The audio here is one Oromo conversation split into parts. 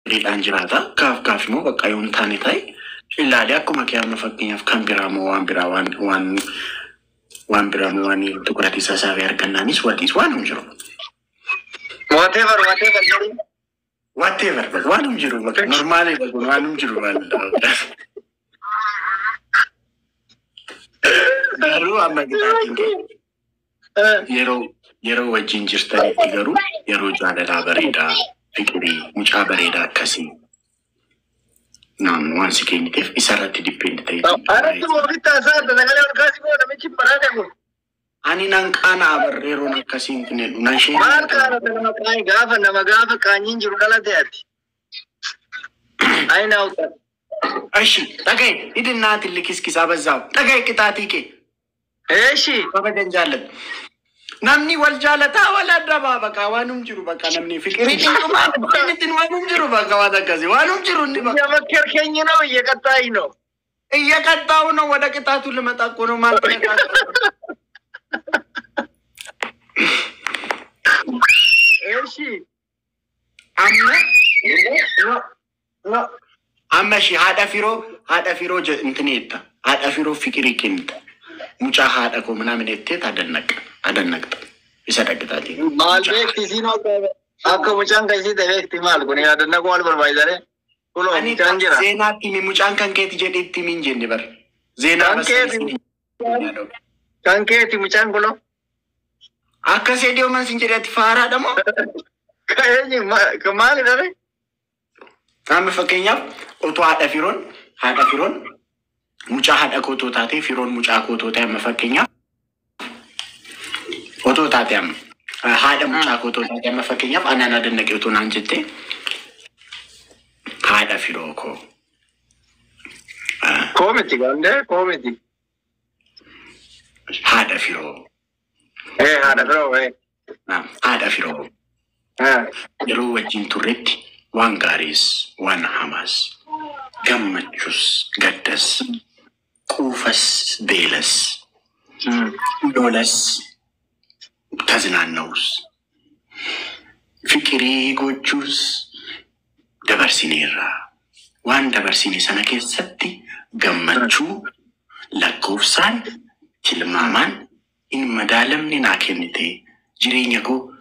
ريدان جراتا كاف مو بقى يوم تاني تاي إلا عليك كم كيام نفكين في كم برامو وان برامو واني تقولي ساسا غير كنانيس واتيس وانهم جرو whatever وانهم جرو بقى نورمالي بقى وانهم جرو قالوا أما كده يرو وجينجر تاني تيجرو يرو جانا لا بريدا فكري مش بريدا كسي نعم وانسي كيني تف إسارة ديبند تاي أنا تو وقت أسار ده نقول الكاسي بو نمشي براده أني نانكانا بريرو نكاسين كني ناشين ما كان ده نمكاي غافا نمغافا كانين جرو دلا تياتي أي ناوت أشي تاكي إذا نات اللي كيس أبزاو تاكي كتاتي كي إيشي بابا جنجالد نمني والجالتا ولا دربا بكا وانم جرو بكا نمني فكري تنكما نتن وانم جرو بكا وادا كزي وانم جرو نبكا يا بكر كينينا ويا كتاينو إيا كتاونو ودا كتاتو لما تاكونو مالكنا إيشي أما شي هذا فيرو انتنيتا هذا فيرو فكري كنت مجا هذا كو منا من التيت أدنك يسرق تاتي مال بيك تسينو أكو مجان كيسي تبيك تمال كوني أدنك وال بربايدره كلو أني مجانجرا زينا تيمي مجان كان كيتي جدي تيمين جندي بر زينا بس كان كيتي مجان كلو أكا سيديو من سنجري تفارا دمو كأني ما كمال ده نعم فكينيا أوتو هذا فيرون مجا هذا كوتو تاتي فيرون مجا كوتو تام فكينيا أوتو تاتيام هذا مجا كوتو تاتيام فكينيا أنا ندنك أوتو نانجتي هذا فيروكو كوميدي كande كوميدي هذا فيرو هذا برو نعم هذا فيرو يرو وجين توريتي وان غاريس وان حماس جمتشوس قدس كوفس بيلس دولس تزنانوس فكري جوجوس دبرسينيرا وان دبرسيني سنة كيستي جمتشو لكوفسان تلمامان إن مدالم ناكنتي جرينيكو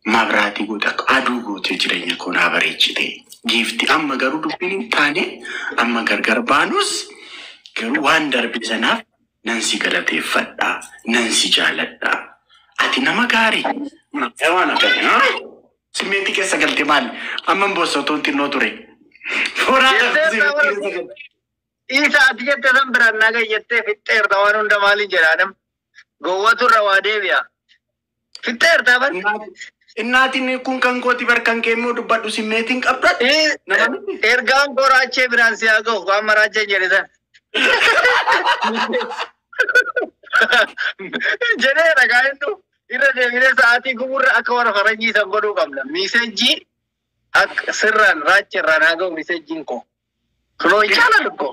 مابراتي قوتك أدو قوتي جرينيكو نابريجتي جيفتي أما غرو دبيني تاني أما غرغر بانوس غرو وان دربي سناف ننسي غلطي فتا ننسي جالتا أتي نما غاري ايوانا كده سميتي كيسا غلطي مال أما مبوسو تونتي نوتوري فورا إيسا أتيجي تسم براناga يتة فيتر دوانون دمالي جرانم गोवा तो रवा दे बिया फितर था बस इन्नाती ने कुन कंकोती बर कंके में उठ बट उसी मीटिंग अब तक एरगाम को राज्य बिरांसी आगो गाम राज्य जरे था जरे रगाए तो इरे साथी गुर अकबर फरंगी संगोडू कमला मिसेजी अक सिरन राज्य रनागो मिसेजिन को खलो इचाला लुको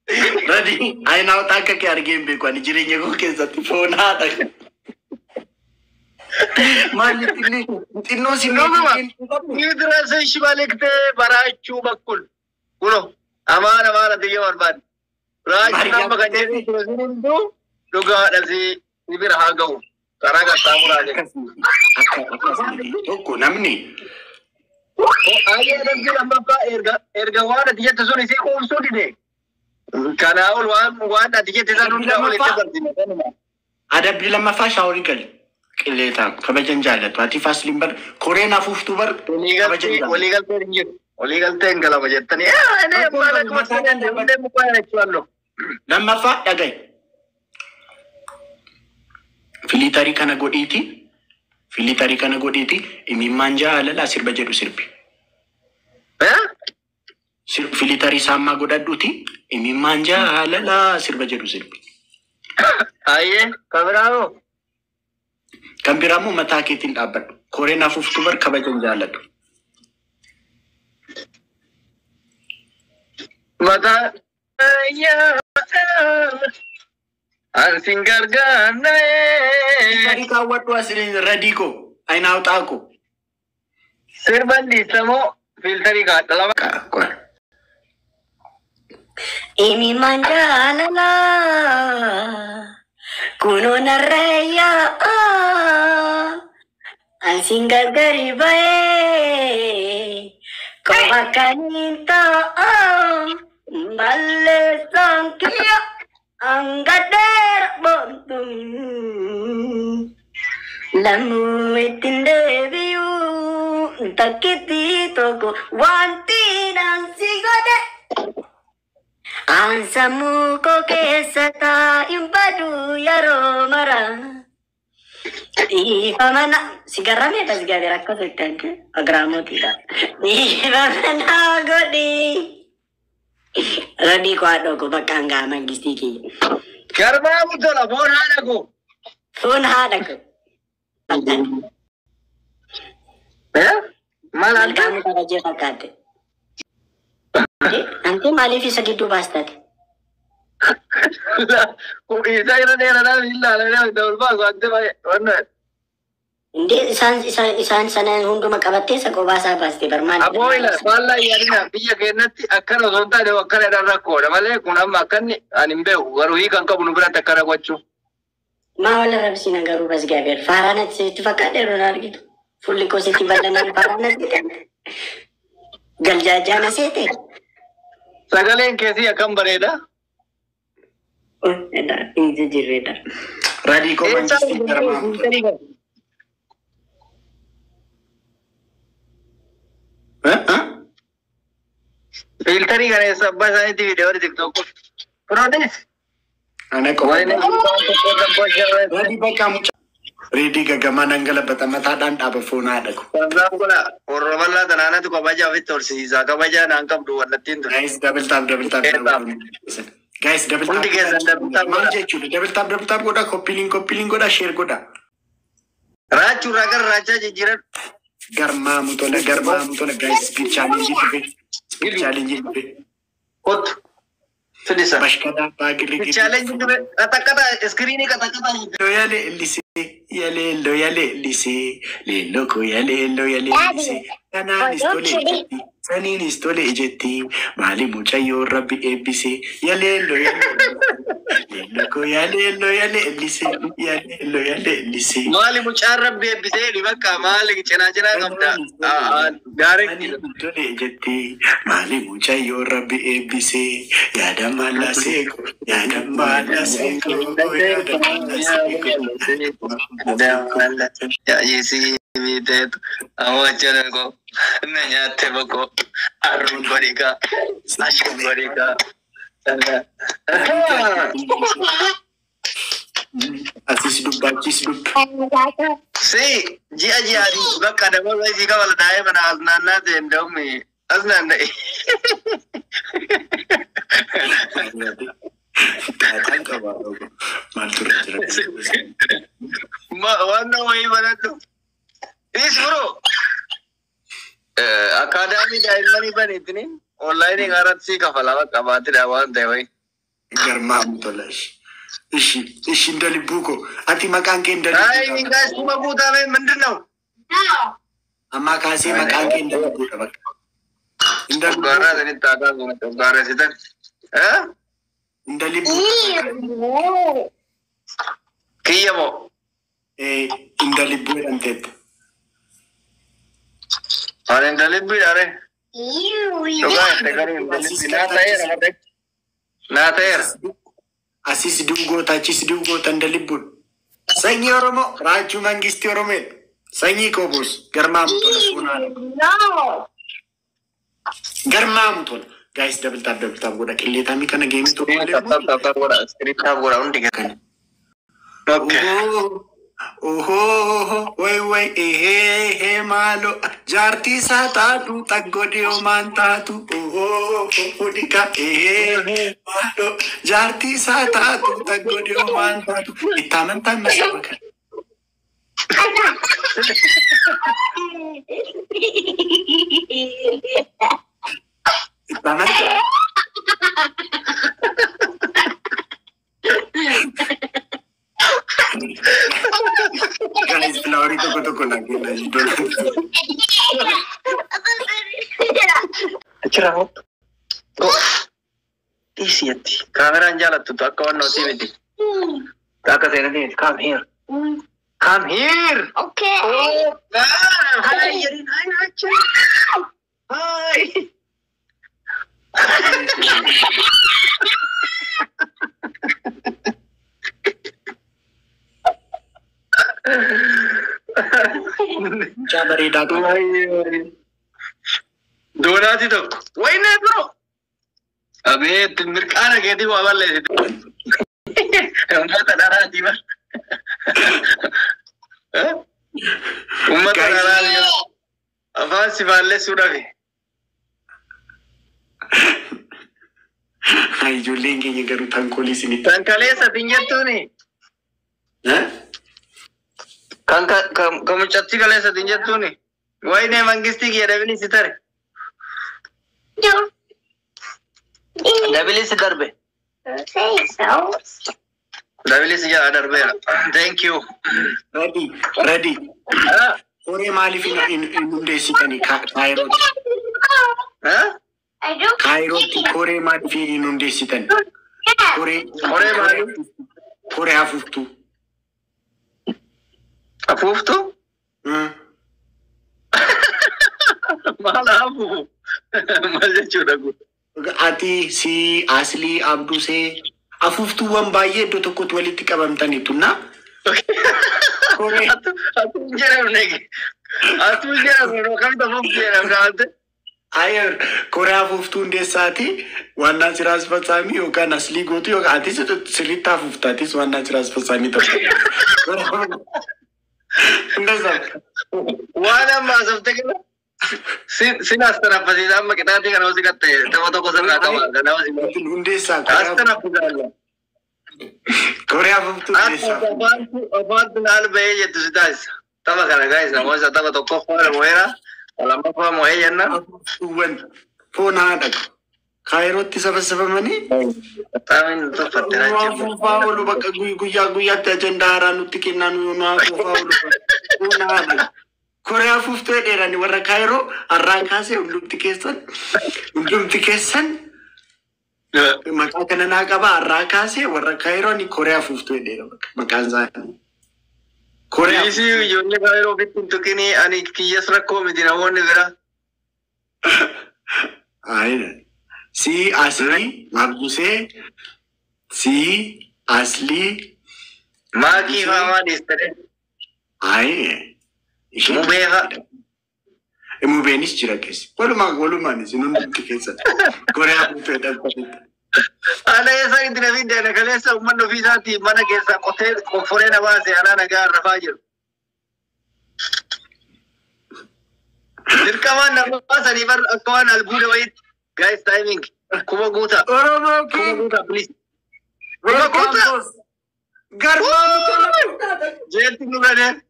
Ready? I now take a care game because I'm going to get the phone. Man, it knows you know. You dress a shivalekte, Barachu Bakul. Uno, Amara, the year bad. Raj Namagan, Luga as a Nibirago, Karaga Samura. Namni. I had a Ergawana, yet as soon as he also today. كان أول وان أتيجي تزارون ده أول تبرد ada bila mafa shaurigal keleta kabajan jalat wati faslimbar korena fuftubar illegal thing kalau macam tadi ini malah kemasan dia muka actual lo dan mafa dagai filitari kana goditi imi manja ala sirba jedu sirbi filitari sama godaduti imi manja ala sirba jedu sirbi aye kabiramu matakitin dapat korena fuftubar kabajan jalat mata ya Arsingar gana Tadi kawat wasirin radiko aina utako Sirbandi samo filteri gak dalam. Ini manjalala kuno naraya asing gari bae kau akan minta balas sangkia anggader bontung lamu itindeviu takiti toko wanti nang sigode ansamu ko kesata impadu yaro mara di pamana sigarame pas gade rakko setanke agramo tidak di pamana godi radi ko ado ko bakanga mangistiki Karma betul lah, phone ada ko. Malah kamu tak aja kakak. Nanti malah bisa gitu bastard. Oh, isa ila illa daul ba ante ba wannan. Hindi isan sana hundu makabate sa ko basa pasti berman. Abo ila wallahi yarina biya kenati akkana zonta de wakkala dan rakko da male kun amma kanni animbe waru hi kan kabunu berata kara gochu. Ma wala rabsi na garu bas gaber farana se tufakade ronar gitu. Fully ko se tibadanan farana gitu. Galjajana sete. Sagalen kesi akam bareda. Eda, ini jireda. Radiko Manchester Garma. Filtering kan सब बस आई थी वीडियो और TikTok को protease Anak ko. Radi ba kamu? Ready ka gamana ngala batamata dan aba phone ada ko. Sabda ko na orwala tanana tu ko baja with or si za ka baja na angkam du wala tin tu. Guys double tap. Guys double tap. Manje chuli double tap goda copy link goda share goda. Rachu ragar racha jijiran Garma mutola guys speed challenge be. Kot. Sedisa. Bashkada bagili. Challenge kata screen ni kata Loyale lise le loco loyale lise kana listole ejeti mali mucha yo rabbi ebisi yale loyale le loco loyale lise mali mucha rabbi ebisi di bakka mali chena kamta direct listole ejeti mali mucha yo rabbi ebisi yada mala seko ya isi video awajan ko nanya tebako arun barika ashkan barika asis dubba si ji adi bakka da wala ji ka wala dai bana aznanna de ndomi aznan dai wannan wai banatu is bro academy da ilmani bane tini online garat si ka falawa kabati da wan de wai garma mutolash ishi ndali buko ati makanke ndali ai guys kuma buta me mendino amma kasi makanke ndali buka bak ndali gara ni tada gara sitan ndali buka kiyamo indali buka antet are ndali bi are toga te gari na tayer asis dugo ndali bun sanyi oromo raju mangisti oromel sanyi kobos garma mutola suna garma mutola guys double tap goda kille tami kana game to tap goda script tap goda undi kan okay oho wai ehe malo jarti satatu tagodio mantatu oho odika ehe malo jarti satatu tagodio mantatu itamantan masabaka itamantan guys, flower itu lagi lagi. Achira go. Easy. Camera anjala tu tak kawan nasi mesti. Tak kena ni. Come here. Come here. Okay. Oh, hi, Yarin. Hi, Nacha. Hi. Jabari dato. Donati to. Why not, bro? Abe, mirkana कहती वो आवाज़ ले लेती। उम्मत नाराज़ जीवा। उम्मत नाराज़ जीवा। आवाज़ सिवाले सुना भी। Hai julengi yang garu tangkoli sini. Tangkali satinya tu ni. Kamu cacing kali satinya tu ni. Why ne mangisti ki ada ni sitar? No. Dabili sitar be. Say so. Dabili sitar ada be. Thank you. Ready. Kore mali fina inundesi kani Cairo. Cairo kore mali fina inundesi kani. Kore afuftu. Afuftu? Malah afu. Malah curang. Ati si asli abdu se afuftu wambaye do toko tualiti kabamtan itu na. Atu jangan lagi. Atu jangan. Kami tak mungkin jangan. Ayer kore afuftu ndesati wana siras pasami oka asli goti oka ati se to silita afufta ati wana siras pasami to. Ndesa. Wana masuk tegak. Sinas tanah pasti sama kita nanti kan harus dikatakan tema toko serga kawan dan harus Ndesa. Astana pujala. Korea afuftu ndesa. Abang nal bayi itu sudah. Tama kan guys, nama saya tama toko fora moera. Alam apa moera na? Wen. Phone ada. Cairo tisabasaba mani. Tamin tu fatera Wafu faulu baka guya te jendara nutikinan yuna faulu. Una Korea fuftu edera ni warra Cairo arrankase undumti kesan maka kana nakaba arrakase warra Cairo ni Korea fuftu edera makanza Korea isi yonne Cairo bitu kini ani kiyas rakko medina wonne vera. Aina si asli mabuse si asli Maki mama distere. Ai Mubeha. Mubenis jira kesi. Walu mani sinun kesa. Korea fuftu edera. Ana esa indra video na kalesa umman no visati mana kesa kote kofore na base ana nagar rafajir. Dirkaman na basa ni bar akawan albuda wait. Guys timing. Kuma guta. Oromo Kuma ki. guta please. Kuma guta. Garba mutala. Jet nugane.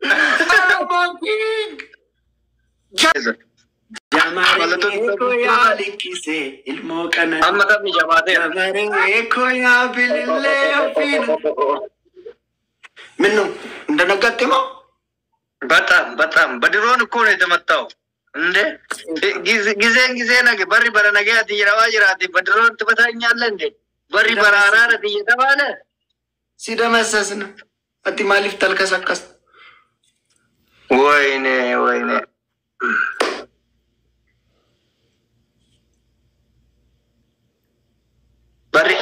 Oromo ki. Jamare ko ya likise ilmo kana. Amma tab ni jamaate. Jamare ko ya bilille afino. Minno ndanagatte mo? Batam. Badiron ko ne tamattao. Nde? Gize na ke bari bara na gaya tijira wajirati. Badiron tu batanya lende. Bari bara arara tijira tabana. Sida masasna. Ati malif talkasakas. Wayne. Bari.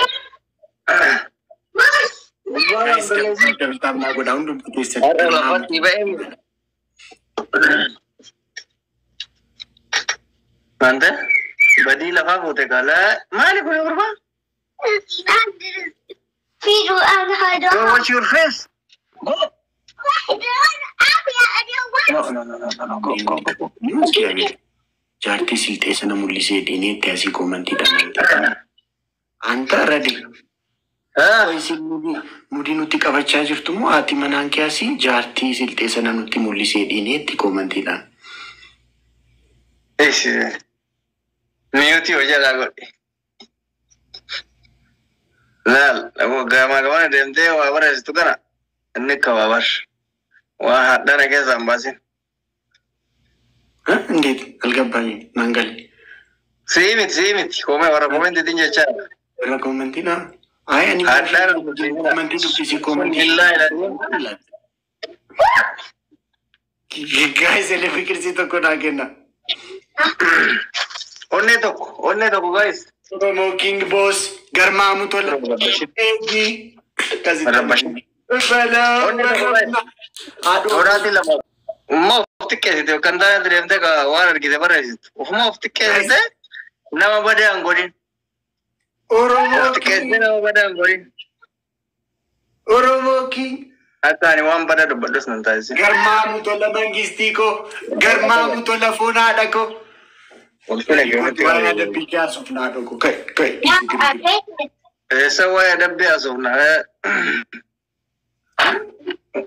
Guys, kita mau go down dum kisa. Lepas tiba Mante? Badi lafa hote kala. Mali ko yorba? Firu ang hado. Go wash your face. Go. Go. Jarti silte sana mulise dini tiasi komanti dan anta ready. Isi mudi nuti kabacha jirtu mo ati manan kiasi jarti silte sana nuti mulise dini ti komanti dan. Mute ho jaga. Lal, aku gama demte wabar itu kan? Ini kawabar. Wah, ada nake sambasin. Ndit algabani nangal. سيمت كومي ورا كومنت تنجا شاب ورا كومنتنا أنا هذا كومنت تبتسي كومنت لا guys اللي فكر سيتو كنا كنا onne to guys Oromo King boss garma mutola egi kasi Dorati lama umma oftikke sito kandana diremte ka warar gide barasit umma oftikke sito nama bade angolin Oromo oftikke sito nama bade angolin Oromo King atani wan bada dubbalus nantasi garma mutola mangistiko garma mutola fonada ko ada pikir sufnado ko kai esa waya dabbe asufna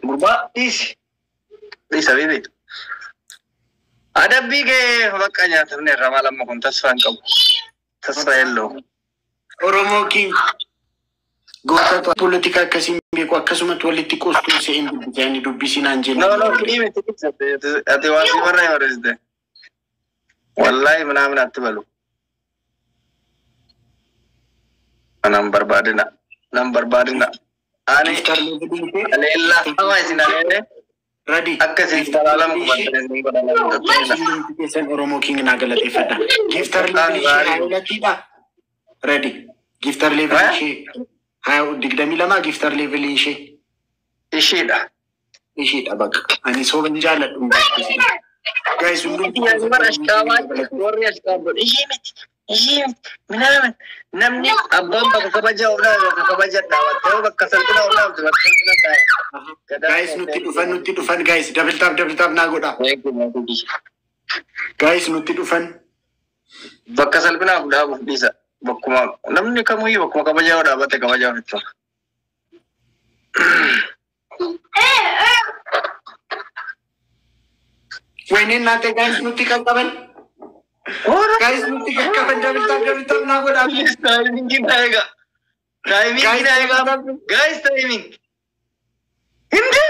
Gurba is habibi ada bige wakanya terne ramala mo kun tasfan ko tasfa yello Oromo King gota to politika kasimbe ko akasuma to litti kostu se indi jani do bisina anjeni no kimi tikite ate wasi barra yoresde wallahi mana atbalu number badina ani alilla awasina ready akkasi talalam ko sen Oromo King na galati fada giftar level ready giftar level shi hayo digdami lama giftar level shi ishida bak ani so banjala dum guys منامن نمني أبام بكبجة ولا بكبجة دعوة تو بكسرتنا ولا بكسرتنا guys nuti dufan guys double tap nagoda guys nuti dufan بكسرتنا ولا bisa bakuma namni kamu yi bakuma kabaja wala bate kabaja fitto Wenen nate guys nuti kakaban guys nuti kakaban double tap nagoda timing ginaega guys timing hinde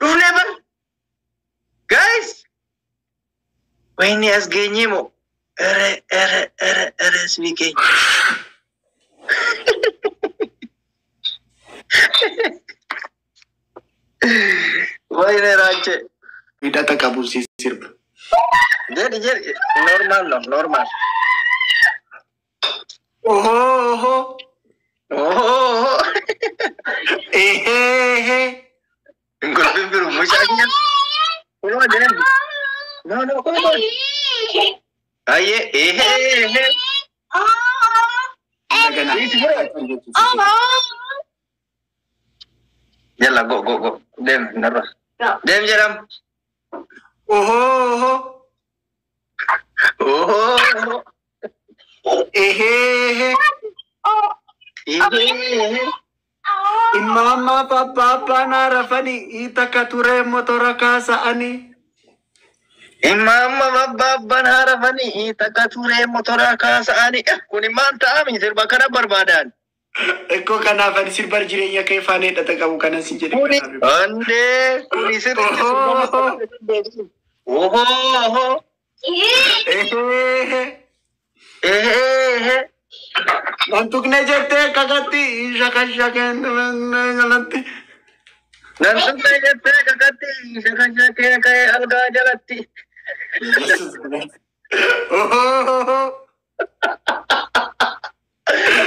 ruleba guys wene as genyemo ere speaking wene rache ida takabu sirp jadi normal oho ngol biru mushaknya no come on aye yalla go dem narra dem jaram oho Imama papa narafani itakature motora kasa ani Imama babban harafani itakature motora kasa ani kuni manta amin sirba kana barbadan eko kana fani sirbar jirenya kay fane data kamu kana sinjeri ande kuni sirba Nantukne jette kakati shaka nanti nantukne jette kakati shaka kay alga jalatti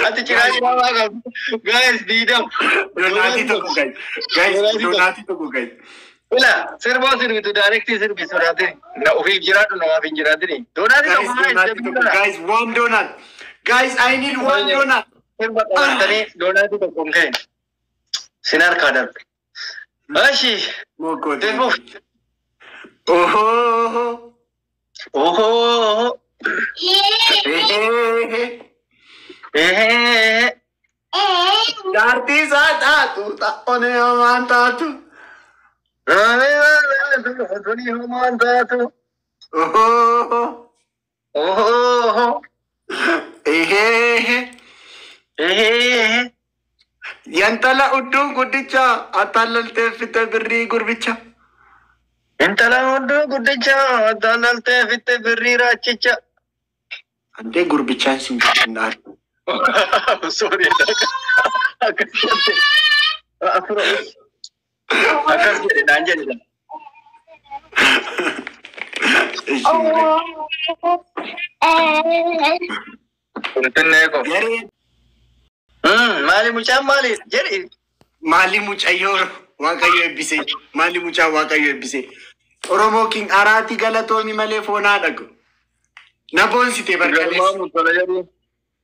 ati chirani baga guys didam donati to guys Ila sirba sirbitu directly sirbi surate na ofi jiratu na wafi jiratu ni donati to guys one donut guys I need one donut sirba tani donati to kumke sinar kadar ashi moko defu oho Darti sada tu ta one amanta tu Dhoni humanta tu oho Yantala uddu gudicha atallalte fitte birri gurbicha Intala uddu gudicha atallalte fitte birri rachicha Ante gurbichaan sin jennaan. Sorry. Akas jedhan jedhan. Teneko. Mali mucaa mali jedhi. Mali mucayyoo Waaqayyo eebbise. Mali mucaa Waaqayyo eebbise. Oromoo King Araati galatoomi malee foonaa dhagu. Na boonsite barkalees.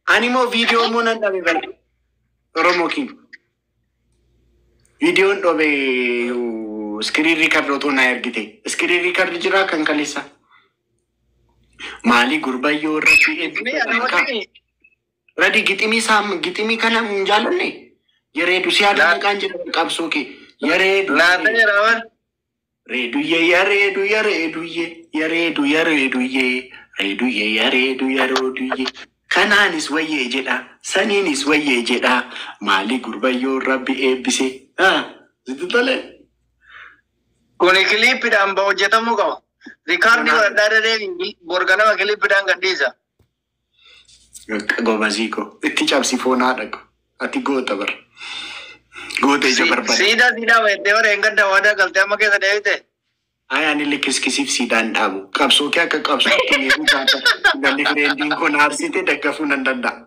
Ani moo viidiyoo moo nan dhabe bal. Oromoo King. Viidiyoon dhabe screen record otoo na ergite. Screen record jira kan kaleessa. Mali gurbayyoo irratti eebbise. Radi giximii kana hin jaalanne. Yareedu si haadha maqaan jedhamu qabsoo kee. Yareedu. Laatanii raawwan. Yareedu. Kanaanis wayyee jedha. Saniinis wayyee jedha. Maali gurbayyoo rabbi eebbise. Sitti tole. Kuni kiliipidhaan hojjetamuu qaba. Rikaardii godhadhaa deebiin borganama kiliipidhaan gadhiisa. Gobaziiko. Itti cabsi foonaa dhagu. Ati goota bara. Goota ija barbaada. Siidaa baay'ee bara hin gadda waadaa galtee amma keessa deebite. Ayaan illee kiskisiif siidaan dhaabu. Qabsoo kee akka qabsootti meequu taata. Galli fireendiin kun aarsite daggafuu nan danda'a.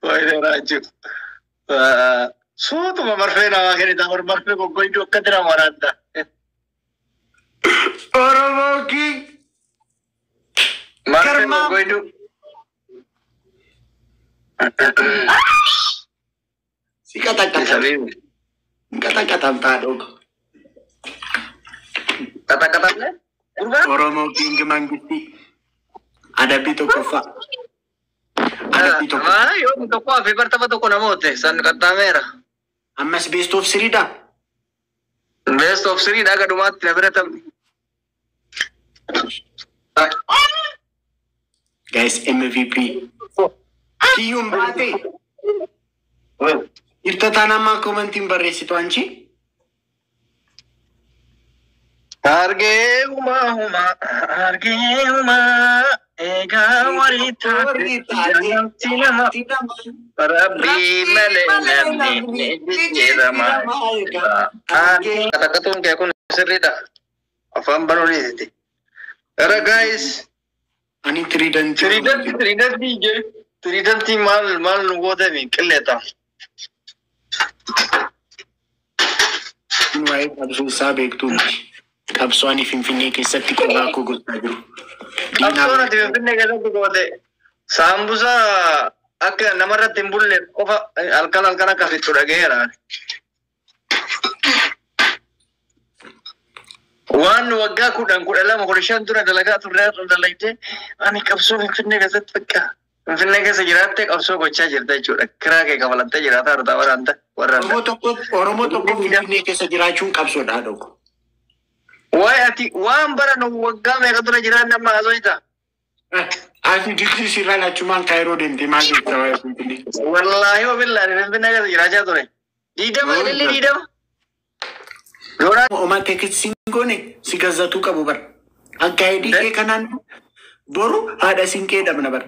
Waayee raajuu. Suutuma marfee namaa kennitaa marfee goggoiddoo akka jira waraanta. Oromoo King. Marfee goggoiddoo. Si kata-kataan taadhoog. Kata-kataan Oromoo King mangitti. Adabbii tokkoffaa. Adabbii tokko. Yoo tokko fi bartama tokko namoote san qaxxaameera. Ammas best of 3 dha. Best of 3 dha gadumaatti na bira taphni. Guys, MVP. Kiyyuun baate. Irtataan ammaa komantiin barreessitu anchi. Argee humaa egaa walitti rabbii malee namni jijjiirama. Kata-katuun kee kun sirriidha. Afaan banuuniiti. Era guys. Ani Tiriidantii maal nu gooteemi qilleeta. Waa'ee qabsoo isaa beektuuti. Qabsoo ani Finfinnee keessatti qophaa koo gochaa jiru. Qabsoon ati Finfinnee keessatti goote saambusaa akka namarratti hin bulle qofa halkan akka fittu dhageera. Waan waggaa 12 dura dalagaa turre dalagde ani qabsoo Finfinnee keessatti bakka Finfinnee keessa jiraattee qabsoo gochaa jirta jechuudha. Kiraa kee kafalattee jiraata harta waraanta warra. Oromoo tokko Finfinnee keessa jiraachuun qabsoodhaa dhokko. Waa'ee ati waan bara nu waggaa meeqa dura jiraan nama haasofita. Ati digrii sirraa lachumaan kaayiroo deemtee maal jecha waa'ee Finfinnee. Wallaahi wabillahi Finfinnee keessa jiraachaa ture. Diidama ililli diidama. Oma teekisiin goone si gazzatuu qabu bara. Akka ID kee kanaan boru haadha siinqee dhabna bara.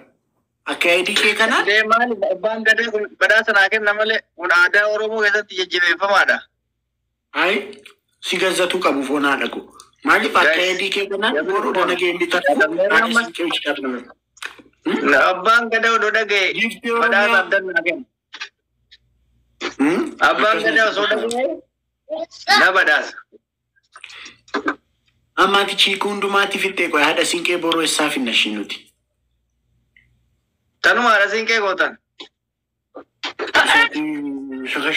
Akka ID kee kanaan. Deemaan abbaan gadee kun badhaasa naa kenna malee kun aadaa Oromoo keessatti jajjabeeffamaadha. Ayi si gazzatuu qabu foonaa dhagu. Maaliif akka ID kee kanaan boru danagee inni ta'a. Haadha siinqee hojii dhabna. Abbaan gadee odoo dhagee badhaasa abdan naa kenna. Abbaan gadee osoo dhagee. Na badhaasa. Ammaati chiikuu hundumaatti fittee qoy haadha siinqee boroo isaa finna shinuti. Tanuma haadha siinqee gootan.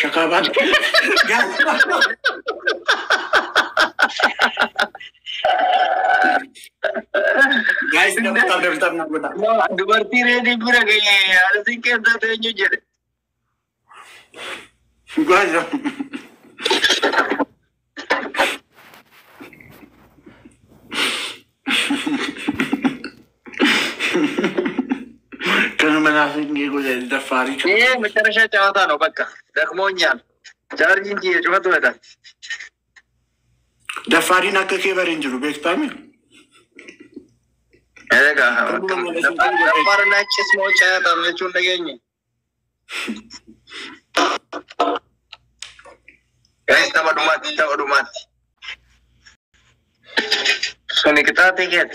Shakaa baatu. Guys, dabtaaf na godha. Dubartii reedii bira gahee haadha siinqee taate eenyu jedhe. Guys, kanuma naafingee godhe daffaarii. መጨረሻ ጨዋታ ነው። በቃ ደክሞኛል። ቻርጂንግ የጨዋታ ወጣ دفارينا كيبر انجرو بيكتامي دفار ناچس موچا تامچون دغيني guys tawadumati soni kita tiket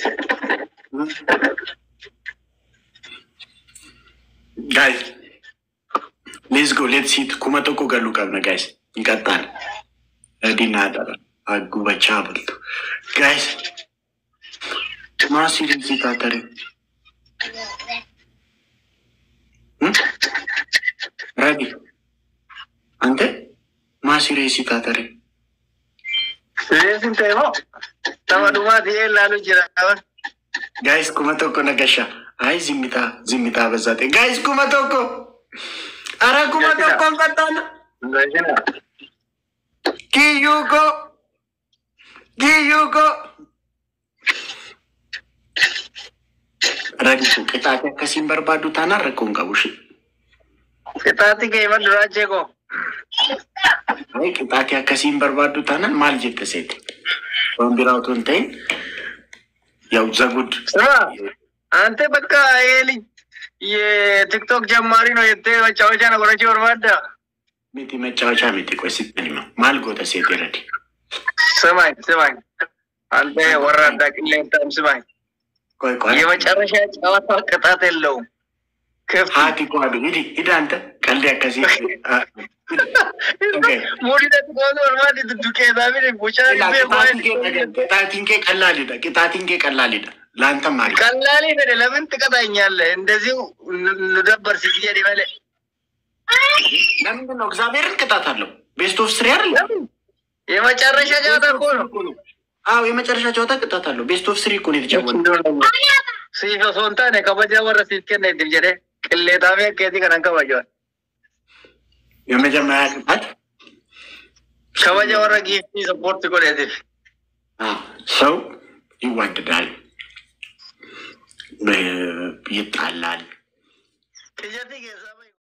guys let's go let's see kuma toko galu kabna guys ingatan ready nada agu bacha boltu guys masih di kita tadi ready ante masih di kita tadi resin temo tawadumati lalu jirawan guys kuma toko nagasha ay zimita bazate guys kuma toko ara kuma toko katana Kiyuko Ragiku kita kasih berbadu tanah rekung kau sih kita tiga iman duraje ko kita kasih berbadu tanah mal jete set pembirau tuntain ya uzagud ante bakka ye TikTok jamari no yete bacha na gorachi orwada miti mechawacha miti kwa sitanima mal gota set ready semai ante warada kilentam semai koy ये मचारशा चावता कताते लो कब हाथी को अभी इधर कल्ले कैसी मोड़ी तो बहुत बर्बाद है तो दुखे दावी ने पूछा कितातिंग के कल्ला लीडा लांटा मारी कल्ला लीडा लेमन तक ताइयाले इंदज़ी नुदब्बर सिजिया दिवाले नंदन नौकज़ाबेर किताता लो बेस्ट ऑफ श्रेयर ये मचारशा चावता कौन ये मचारशा चावता किताता लो बेस्ट ऑफ श्री कोनी दिचावन सीखो सोनता ने कबजा वर रसीद के नहीं दिवजरे किल्ले दावे कैदी करना कबजा ये में जब मैं आज कबजा वर गिफ्ट सपोर्ट को दे दे so you want to die ये तालाल किजाती के सब